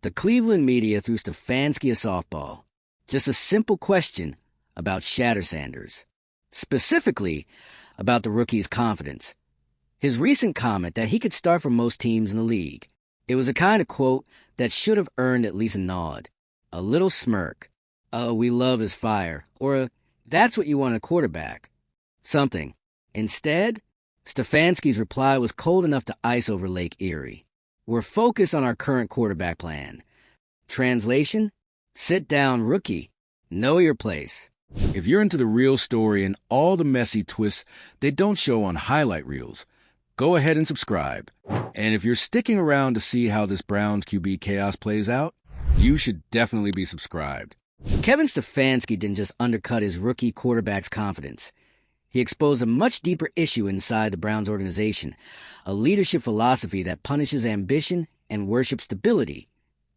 The Cleveland media threw Stefanski a softball. Just a simple question about Shedeur Sanders. Specifically, about the rookie's confidence. His recent comment that he could start for most teams in the league. It was a kind of quote that should have earned at least a nod. A little smirk. We love his fire. Or that's what you want in a quarterback. Something. Instead, Stefanski's reply was cold enough to ice over Lake Erie. We're focused on our current quarterback plan. Translation? Sit down, rookie. Know your place. If you're into the real story and all the messy twists they don't show on highlight reels, go ahead and subscribe. And if you're sticking around to see how this Browns QB chaos plays out, you should definitely be subscribed. Kevin Stefanski didn't just undercut his rookie quarterback's confidence. He exposed a much deeper issue inside the Browns organization, a leadership philosophy that punishes ambition and worships stability,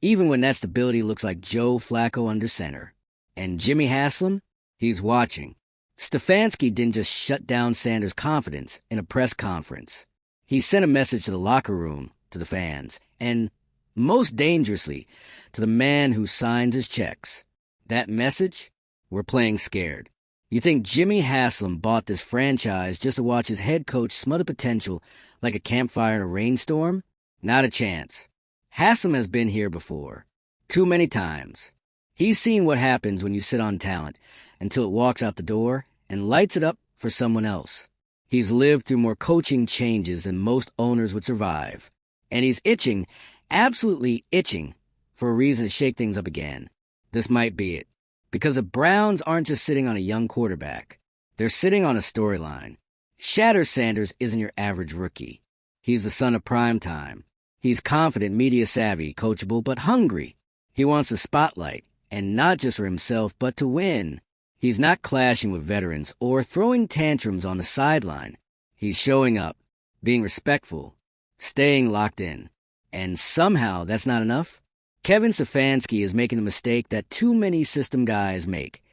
even when that stability looks like Joe Flacco under center. And Jimmy Haslam? He's watching. Stefanski didn't just shut down Sanders' confidence in a press conference. He sent a message to the locker room, to the fans, and, most dangerously, to the man who signs his checks. That message? We're playing scared. You think Jimmy Haslam bought this franchise just to watch his head coach smother potential like a campfire in a rainstorm? Not a chance. Haslam has been here before. Too many times. He's seen what happens when you sit on talent until it walks out the door and lights it up for someone else. He's lived through more coaching changes than most owners would survive. And he's itching, absolutely itching, for a reason to shake things up again. This might be it. Because the Browns aren't just sitting on a young quarterback. They're sitting on a storyline. Shedeur Sanders isn't your average rookie. He's the son of prime time. He's confident, media-savvy, coachable, but hungry. He wants the spotlight, and not just for himself, but to win. He's not clashing with veterans or throwing tantrums on the sideline. He's showing up, being respectful, staying locked in. And somehow that's not enough. Kevin Stefanski is making the mistake that too many system guys make.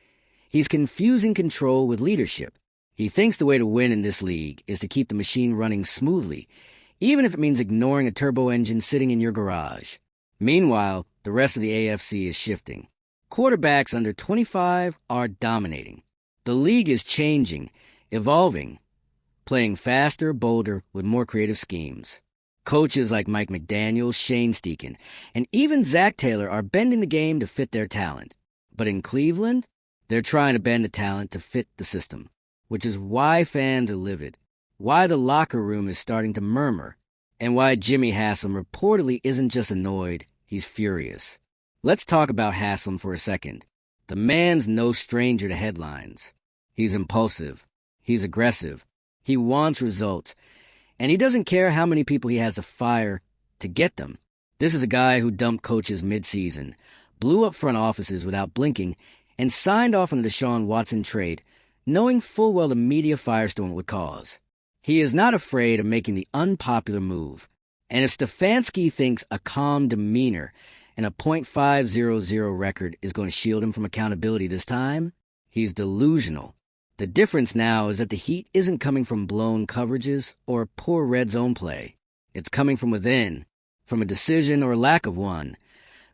He's confusing control with leadership. He thinks the way to win in this league is to keep the machine running smoothly, even if it means ignoring a turbo engine sitting in your garage. Meanwhile, the rest of the AFC is shifting. Quarterbacks under 25 are dominating. The league is changing, evolving, playing faster, bolder, with more creative schemes. Coaches like Mike McDaniel, Shane Steichen, and even Zach Taylor are bending the game to fit their talent. But in Cleveland, they're trying to bend the talent to fit the system, which is why fans are livid, why the locker room is starting to murmur, and why Jimmy Haslam reportedly isn't just annoyed, he's furious. Let's talk about Haslam for a second. The man's no stranger to headlines. He's impulsive. He's aggressive. He wants results. And he doesn't care how many people he has to fire to get them. This is a guy who dumped coaches mid-season, blew up front offices without blinking, and signed off on the Deshaun Watson trade, knowing full well the media firestorm it would cause. He is not afraid of making the unpopular move. And if Stefanski thinks a calm demeanor and a .500 record is going to shield him from accountability this time, he's delusional. The difference now is that the heat isn't coming from blown coverages or poor red zone play. It's coming from within, from a decision or lack of one.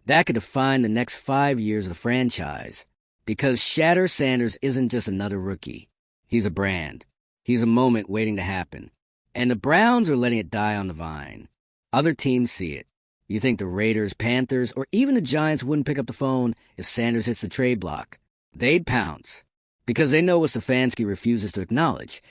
That could define the next 5 years of the franchise. Because Shedeur Sanders isn't just another rookie. He's a brand. He's a moment waiting to happen. And the Browns are letting it die on the vine. Other teams see it. You think the Raiders, Panthers, or even the Giants wouldn't pick up the phone if Sanders hits the trade block? They'd pounce. Because they know what Stefanski refuses to acknowledge.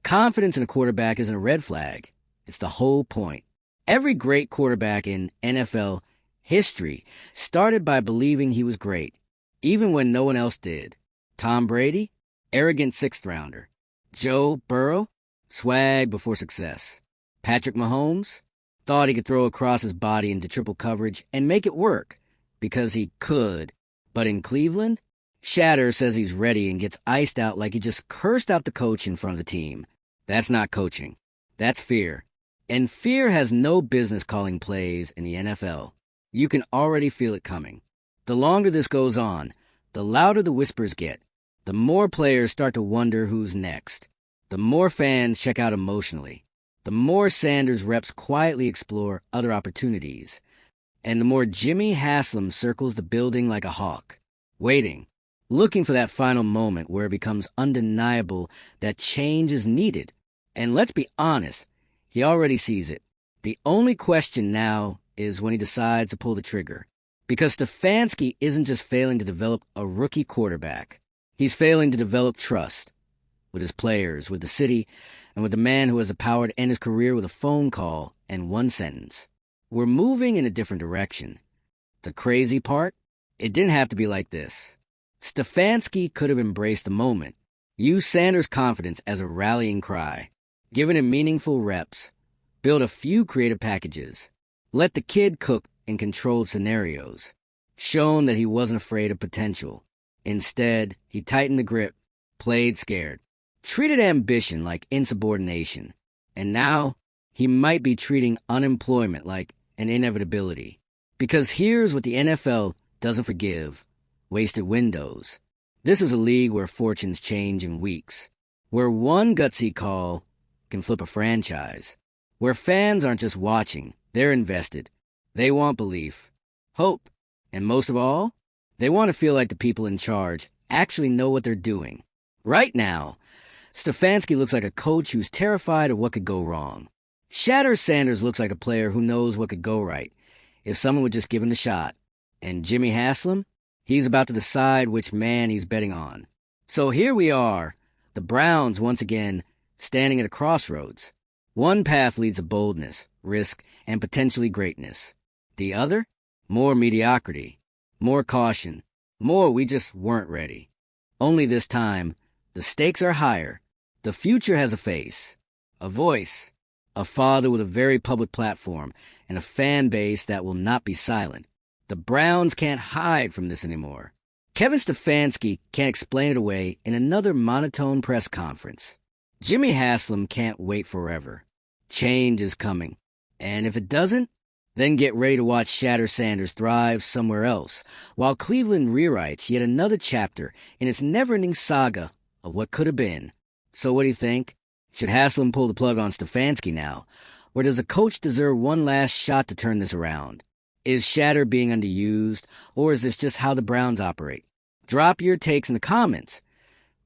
Confidence in a quarterback isn't a red flag. It's the whole point. Every great quarterback in NFL history started by believing he was great, even when no one else did. Tom Brady? Arrogant sixth-rounder. Joe Burrow? Swag before success. Patrick Mahomes? Thought he could throw across his body into triple coverage and make it work, because he could. But in Cleveland? Shedeur says he's ready and gets iced out like he just cursed out the coach in front of the team. That's not coaching. That's fear. And fear has no business calling plays in the NFL. You can already feel it coming. The longer this goes on, the louder the whispers get. The more players start to wonder who's next. The more fans check out emotionally. The more Sanders reps quietly explore other opportunities. And the more Jimmy Haslam circles the building like a hawk, waiting, looking for that final moment where it becomes undeniable that change is needed. And let's be honest, he already sees it. The only question now is when he decides to pull the trigger. Because Stefanski isn't just failing to develop a rookie quarterback. He's failing to develop trust with his players, with the city, and with the man who has the power to end his career with a phone call and one sentence. We're moving in a different direction. The crazy part? It didn't have to be like this. Stefanski could have embraced the moment, used Sanders' confidence as a rallying cry, given him meaningful reps, built a few creative packages, let the kid cook in controlled scenarios, shown that he wasn't afraid of potential. Instead, he tightened the grip, played scared, treated ambition like insubordination, and now he might be treating unemployment like an inevitability. Because here's what the NFL doesn't forgive: wasted windows. This is a league where fortunes change in weeks, where one gutsy call can flip a franchise, where fans aren't just watching, they're invested. They want belief, hope, and most of all, they want to feel like the people in charge actually know what they're doing. Right now, Stefanski looks like a coach who's terrified of what could go wrong. Shedeur Sanders looks like a player who knows what could go right if someone would just give him the shot. And Jimmy Haslam? He's about to decide which man he's betting on. So here we are, the Browns once again standing at a crossroads. One path leads to boldness, risk, and potentially greatness. The other? More mediocrity, more caution, more we just weren't ready. Only this time, the stakes are higher. The future has a face, a voice, a father with a very public platform, and a fan base that will not be silent. The Browns can't hide from this anymore. Kevin Stefanski can't explain it away in another monotone press conference. Jimmy Haslam can't wait forever. Change is coming. And if it doesn't, then get ready to watch Shedeur Sanders thrive somewhere else, while Cleveland rewrites yet another chapter in its never-ending saga of what could have been. So what do you think? Should Haslam pull the plug on Stefanski now? Or does the coach deserve one last shot to turn this around? Is Shedeur being underused, or is this just how the Browns operate? Drop your takes in the comments,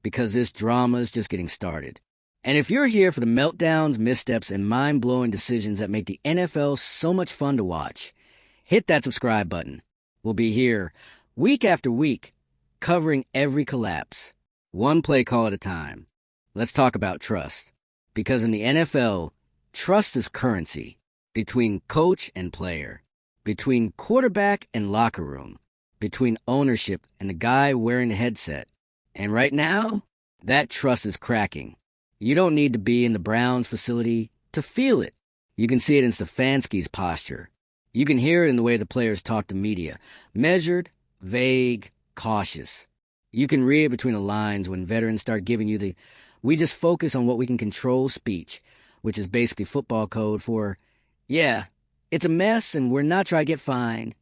because this drama is just getting started. And if you're here for the meltdowns, missteps, and mind-blowing decisions that make the NFL so much fun to watch, hit that subscribe button. We'll be here week after week, covering every collapse, one play call at a time. Let's talk about trust. Because in the NFL, trust is currency between coach and player, between quarterback and locker room, between ownership and the guy wearing the headset. And right now, that trust is cracking. You don't need to be in the Browns facility to feel it. You can see it in Stefanski's posture. You can hear it in the way the players talk to media. Measured, vague, cautious. You can read between the lines when veterans start giving you the "we just focus on what we can control" speech, which is basically football code for, yeah, it's a mess and we're not trying to get fined.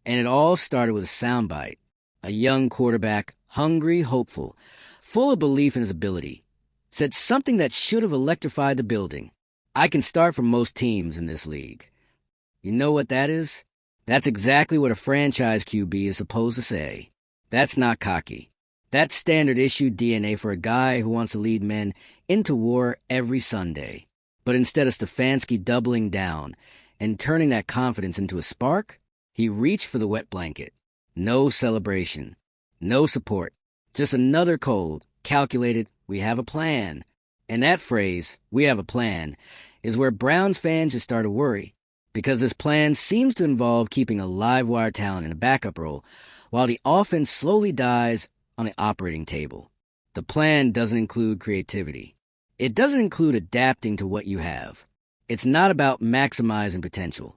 And it all started with a soundbite. A young quarterback, hungry, hopeful, full of belief in his ability, said something that should have electrified the building. I can start from most teams in this league. You know what that is? That's exactly what a franchise QB is supposed to say. That's not cocky. That's standard issue DNA for a guy who wants to lead men into war every Sunday. But instead of Stefanski doubling down and turning that confidence into a spark, he reached for the wet blanket. No celebration. No support. Just another cold, calculated, "we have a plan." And that phrase, "we have a plan," is where Browns fans just start to worry. Because this plan seems to involve keeping a live wire talent in a backup role, while the offense slowly dies on the operating table. The plan doesn't include creativity. It doesn't include adapting to what you have. It's not about maximizing potential.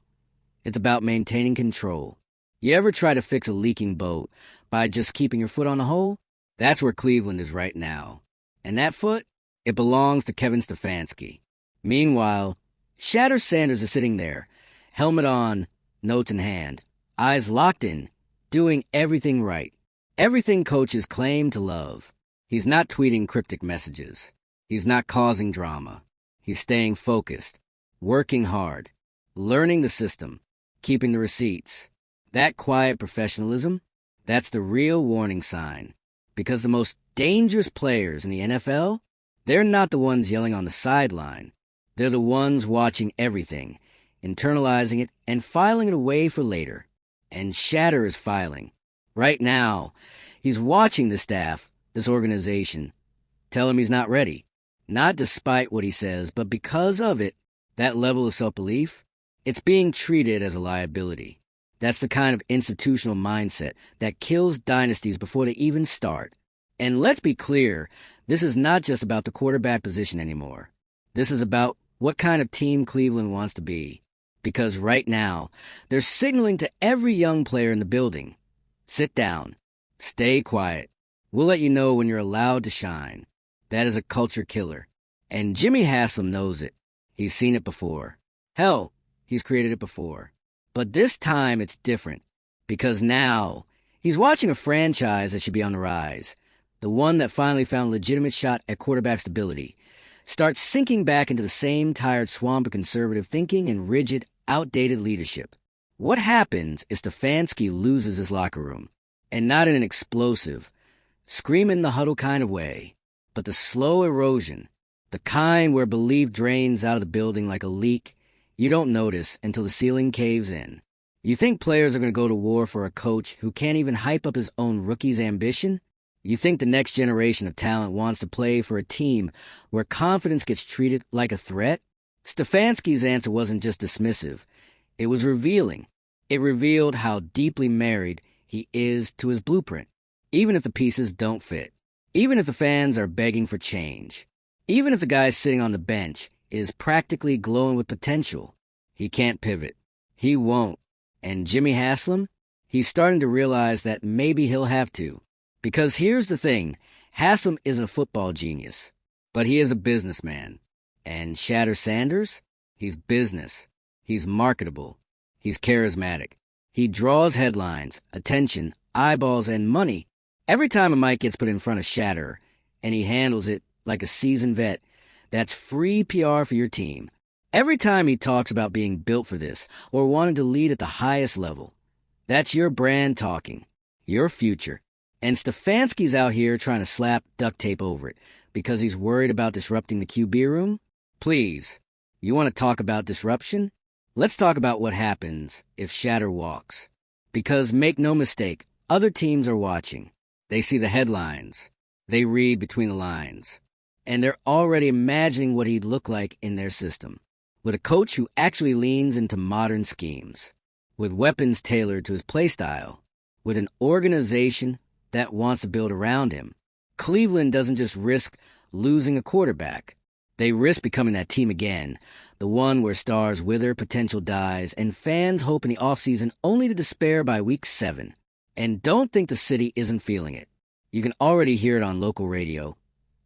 It's about maintaining control. You ever try to fix a leaking boat by just keeping your foot on the hole? That's where Cleveland is right now. And that foot, it belongs to Kevin Stefanski. Meanwhile, Shedeur Sanders is sitting there, helmet on, notes in hand, eyes locked in, doing everything right. Everything coaches claim to love. He's not tweeting cryptic messages. He's not causing drama. He's staying focused, working hard, learning the system, keeping the receipts. That quiet professionalism, that's the real warning sign. Because the most dangerous players in the NFL, they're not the ones yelling on the sideline. They're the ones watching everything, internalizing it, and filing it away for later. And Shedeur is filing. Right now, he's watching the staff, this organization, tell him he's not ready. Not despite what he says, but because of it, that level of self-belief, it's being treated as a liability. That's the kind of institutional mindset that kills dynasties before they even start. And let's be clear, this is not just about the quarterback position anymore. This is about what kind of team Cleveland wants to be. Because right now, they're signaling to every young player in the building, sit down, stay quiet. We'll let you know when you're allowed to shine. That is a culture killer. And Jimmy Haslam knows it. He's seen it before. Hell, he's created it before. But this time it's different. Because now, he's watching a franchise that should be on the rise. The one that finally found a legitimate shot at quarterback stability. Starts sinking back into the same tired swamp of conservative thinking and rigid, outdated leadership. What happens is Stefanski loses his locker room. And not in an explosive, scream in the huddle kind of way, but the slow erosion, the kind where belief drains out of the building like a leak you don't notice until the ceiling caves in. You think players are going to go to war for a coach who can't even hype up his own rookie's ambition? You think the next generation of talent wants to play for a team where confidence gets treated like a threat? Stefanski's answer wasn't just dismissive. It was revealing. It revealed how deeply married he is to his blueprint, even if the pieces don't fit, even if the fans are begging for change, even if the guy sitting on the bench is practically glowing with potential. He can't pivot. He won't. And Jimmy Haslam? He's starting to realize that maybe he'll have to. Because here's the thing, Haslam isn't a football genius, but he is a businessman. And Shedeur Sanders? He's business. He's marketable. He's charismatic. He draws headlines, attention, eyeballs, and money every time a mic gets put in front of Shedeur, and he handles it like a seasoned vet. That's free PR for your team. Every time he talks about being built for this or wanting to lead at the highest level, that's your brand talking, your future. And Stefanski's out here trying to slap duct tape over it because he's worried about disrupting the QB room? Please, you want to talk about disruption? Let's talk about what happens if Shedeur walks. Because make no mistake, other teams are watching. They see the headlines. They read between the lines. And they're already imagining what he'd look like in their system. With a coach who actually leans into modern schemes. With weapons tailored to his play style. With an organization that wants to build around him. Cleveland doesn't just risk losing a quarterback. They risk becoming that team again, the one where stars wither, potential dies, and fans hope in the offseason only to despair by week 7. And don't think the city isn't feeling it. You can already hear it on local radio.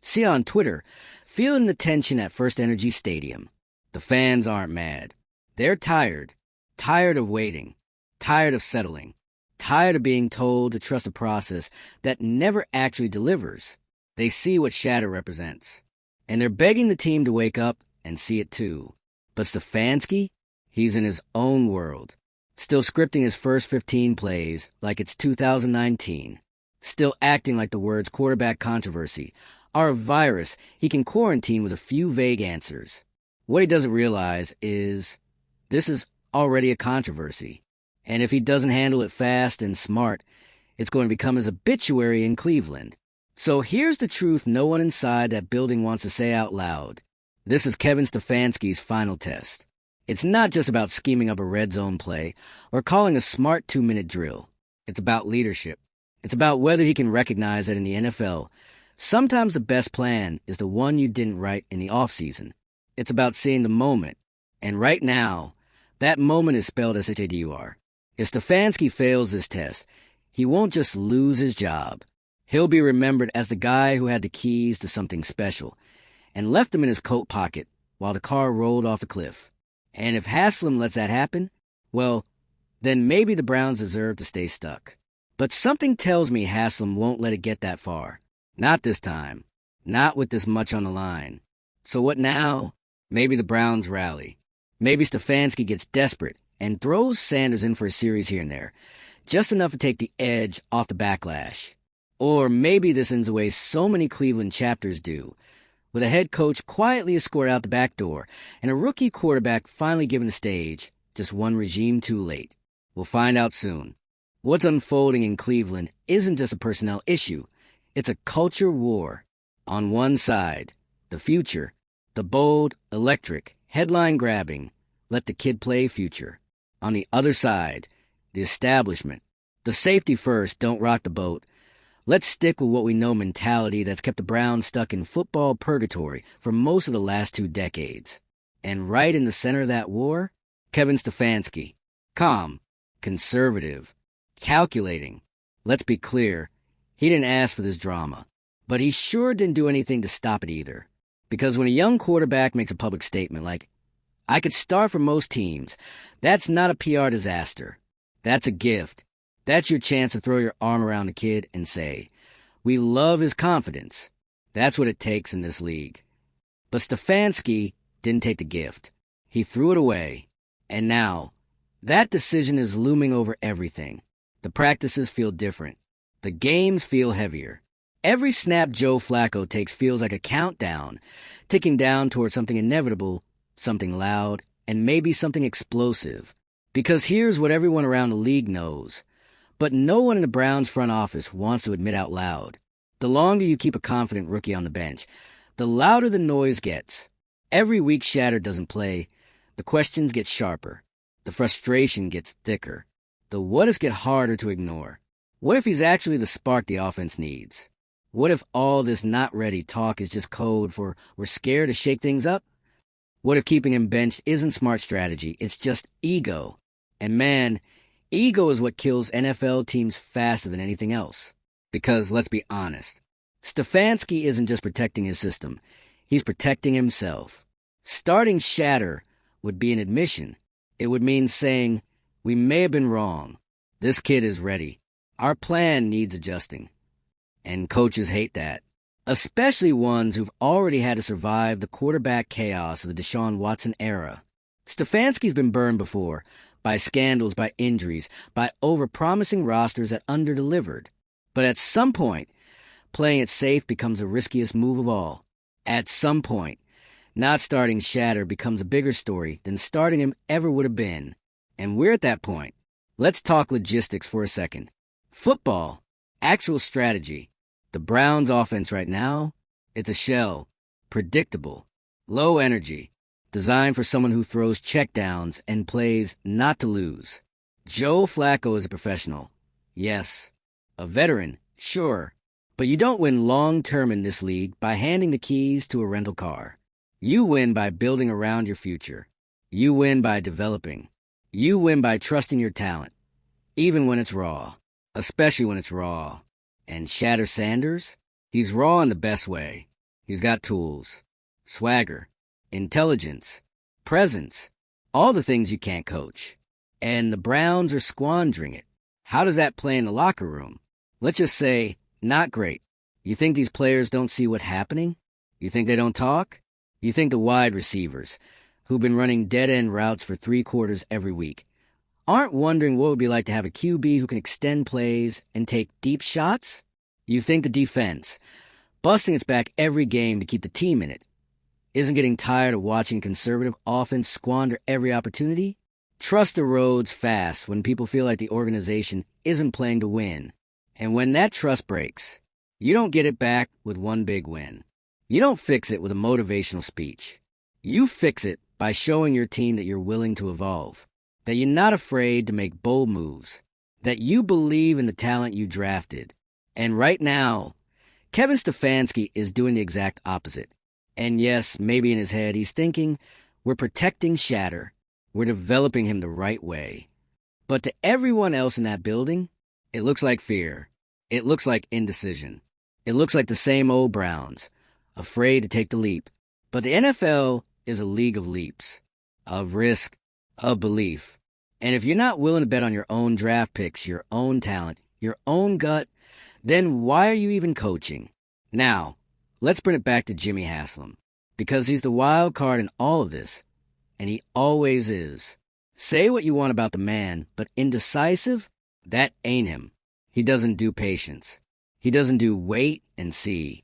See it on Twitter, feeling the tension at First Energy Stadium. The fans aren't mad. They're tired. Tired of waiting. Tired of settling. Tired of being told to trust a process that never actually delivers. They see what Shedeur represents. And they're begging the team to wake up and see it too. But Stefanski, he's in his own world. Still scripting his first 15 plays like it's 2019. Still acting like the words quarterback controversy are a virus he can quarantine with a few vague answers. What he doesn't realize is this is already a controversy. And if he doesn't handle it fast and smart, it's going to become his obituary in Cleveland. So here's the truth no one inside that building wants to say out loud. This is Kevin Stefanski's final test. It's not just about scheming up a red zone play or calling a smart 2-minute drill. It's about leadership. It's about whether he can recognize that in the NFL, sometimes the best plan is the one you didn't write in the offseason. It's about seeing the moment. And right now, that moment is spelled as Shedeur. If Stefanski fails this test, he won't just lose his job. He'll be remembered as the guy who had the keys to something special and left them in his coat pocket while the car rolled off the cliff. And if Haslam lets that happen, well, then maybe the Browns deserve to stay stuck. But something tells me Haslam won't let it get that far. Not this time. Not with this much on the line. So what now? Maybe the Browns rally. Maybe Stefanski gets desperate and throws Sanders in for a series here and there, just enough to take the edge off the backlash. Or maybe this ends the way so many Cleveland chapters do, with a head coach quietly escorted out the back door and a rookie quarterback finally given the stage, just one regime too late. We'll find out soon. What's unfolding in Cleveland isn't just a personnel issue. It's a culture war. On one side, the future, the bold, electric, headline-grabbing, let the kid play future. On the other side, the establishment, the safety first, don't rock the boat. Let's stick with what we know mentality that's kept the Browns stuck in football purgatory for most of the last 2 decades. And right in the center of that war, Kevin Stefanski. Calm, conservative, calculating. Let's be clear, he didn't ask for this drama. But he sure didn't do anything to stop it either. Because when a young quarterback makes a public statement like, "I could start for most teams," that's not a PR disaster. That's a gift. That's your chance to throw your arm around the kid and say, "We love his confidence." That's what it takes in this league. But Stefanski didn't take the gift. He threw it away. And now, that decision is looming over everything. The practices feel different. The games feel heavier. Every snap Joe Flacco takes feels like a countdown, ticking down towards something inevitable, something loud, and maybe something explosive. Because here's what everyone around the league knows, but no one in the Browns front office wants to admit out loud. The longer you keep a confident rookie on the bench, the louder the noise gets. Every week Shedeur doesn't play, the questions get sharper. The frustration gets thicker. The what-ifs get harder to ignore. What if he's actually the spark the offense needs? What if all this not ready talk is just code for we're scared to shake things up? What if keeping him benched isn't smart strategy, it's just ego? And man, ego is what kills NFL teams faster than anything else. Because let's be honest, Stefanski isn't just protecting his system, he's protecting himself. Starting Shedeur would be an admission. It would mean saying, "We may have been wrong. This kid is ready. Our plan needs adjusting." And coaches hate that, especially ones who've already had to survive the quarterback chaos of the Deshaun Watson era. Stefanski's been burned before, by scandals, by injuries, by overpromising rosters that underdelivered. But at some point, playing it safe becomes the riskiest move of all. At some point, not starting Shedeur becomes a bigger story than starting him ever would have been. And we're at that point. Let's talk logistics for a second. Football, actual strategy. The Browns' offense right now, it's a shell, predictable, low energy, designed for someone who throws checkdowns and plays not to lose. Joe Flacco is a professional. Yes. A veteran, sure. But you don't win long-term in this league by handing the keys to a rental car. You win by building around your future. You win by developing. You win by trusting your talent, even when it's raw, especially when it's raw. And Shedeur Sanders? He's raw in the best way. He's got tools, swagger, intelligence, presence, all the things you can't coach. And the Browns are squandering it. How does that play in the locker room? Let's just say, not great. You think these players don't see what's happening? You think they don't talk? You think the wide receivers, who've been running dead-end routes for 3 quarters every week, aren't wondering what it would be like to have a QB who can extend plays and take deep shots? You think the defense, busting its back every game to keep the team in it, isn't getting tired of watching conservative offense squander every opportunity? Trust erodes fast when people feel like the organization isn't playing to win. And when that trust breaks, you don't get it back with one big win. You don't fix it with a motivational speech. You fix it by showing your team that you're willing to evolve, that you're not afraid to make bold moves, that you believe in the talent you drafted. And right now, Kevin Stefanski is doing the exact opposite. And yes, maybe in his head he's thinking, we're protecting Shedeur. We're developing him the right way. But to everyone else in that building, it looks like fear. It looks like indecision. It looks like the same old Browns, afraid to take the leap. But the NFL is a league of leaps, of risk, of belief. And if you're not willing to bet on your own draft picks, your own talent, your own gut, then why are you even coaching? Now, let's bring it back to Jimmy Haslam, because he's the wild card in all of this, and he always is. Say what you want about the man, but indecisive? That ain't him. He doesn't do patience. He doesn't do wait and see.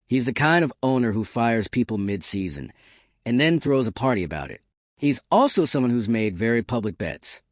He's the kind of owner who fires people mid-season and then throws a party about it. He's also someone who's made very public bets.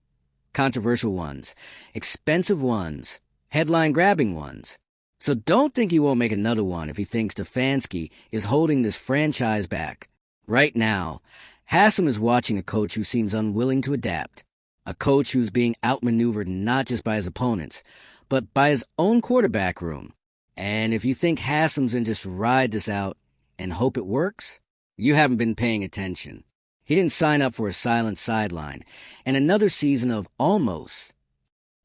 Controversial ones, expensive ones, headline-grabbing ones. So don't think he won't make another one if he thinks Stefanski is holding this franchise back. Right now, Haslam is watching a coach who seems unwilling to adapt. A coach who's being outmaneuvered not just by his opponents, but by his own quarterback room. And if you think Haslam's going to just ride this out and hope it works, you haven't been paying attention. He didn't sign up for a silent sideline and another season of almost.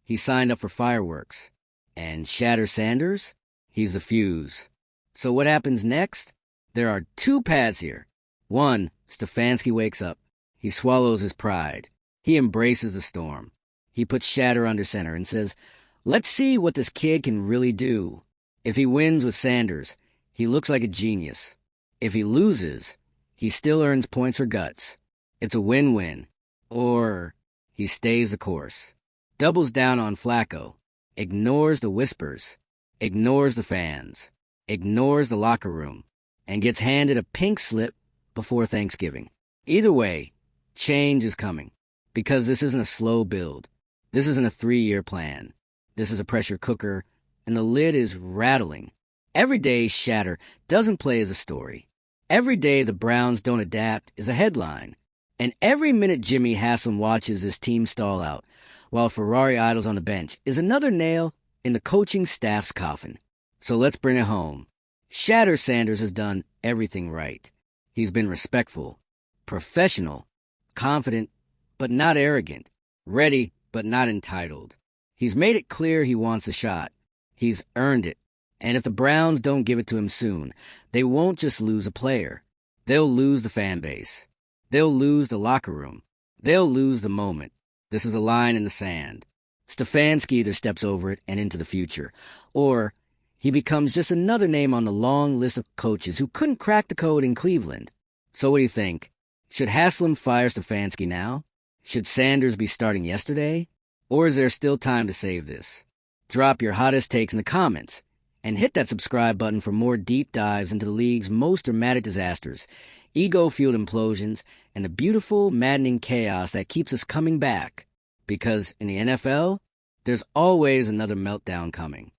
He signed up for fireworks. And Shedeur Sanders? He's the fuse. So what happens next? There are two paths here. One, Stefanski wakes up. He swallows his pride. He embraces the storm. He puts Shedeur under center and says, let's see what this kid can really do. If he wins with Sanders, he looks like a genius. If he loses, he still earns points for guts. It's a win-win. Or he stays the course. Doubles down on Flacco. Ignores the whispers. Ignores the fans. Ignores the locker room. And gets handed a pink slip before Thanksgiving. Either way, change is coming. Because this isn't a slow build. This isn't a 3-year plan. This is a pressure cooker, and the lid is rattling. Every day Shedeur doesn't play as a story. Every day the Browns don't adapt is a headline. And every minute Jimmy Haslam watches his team stall out, while Ferrari idles on the bench, is another nail in the coaching staff's coffin. So let's bring it home. Shedeur Sanders has done everything right. He's been respectful, professional, confident, but not arrogant, ready, but not entitled. He's made it clear he wants a shot. He's earned it. And if the Browns don't give it to him soon, they won't just lose a player. They'll lose the fan base. They'll lose the locker room. They'll lose the moment. This is a line in the sand. Stefanski either steps over it and into the future, or he becomes just another name on the long list of coaches who couldn't crack the code in Cleveland. So what do you think? Should Haslam fire Stefanski now? Should Sanders be starting yesterday? Or is there still time to save this? Drop your hottest takes in the comments, and hit that subscribe button for more deep dives into the league's most dramatic disasters, ego-fueled implosions, and the beautiful, maddening chaos that keeps us coming back. Because in the NFL, there's always another meltdown coming.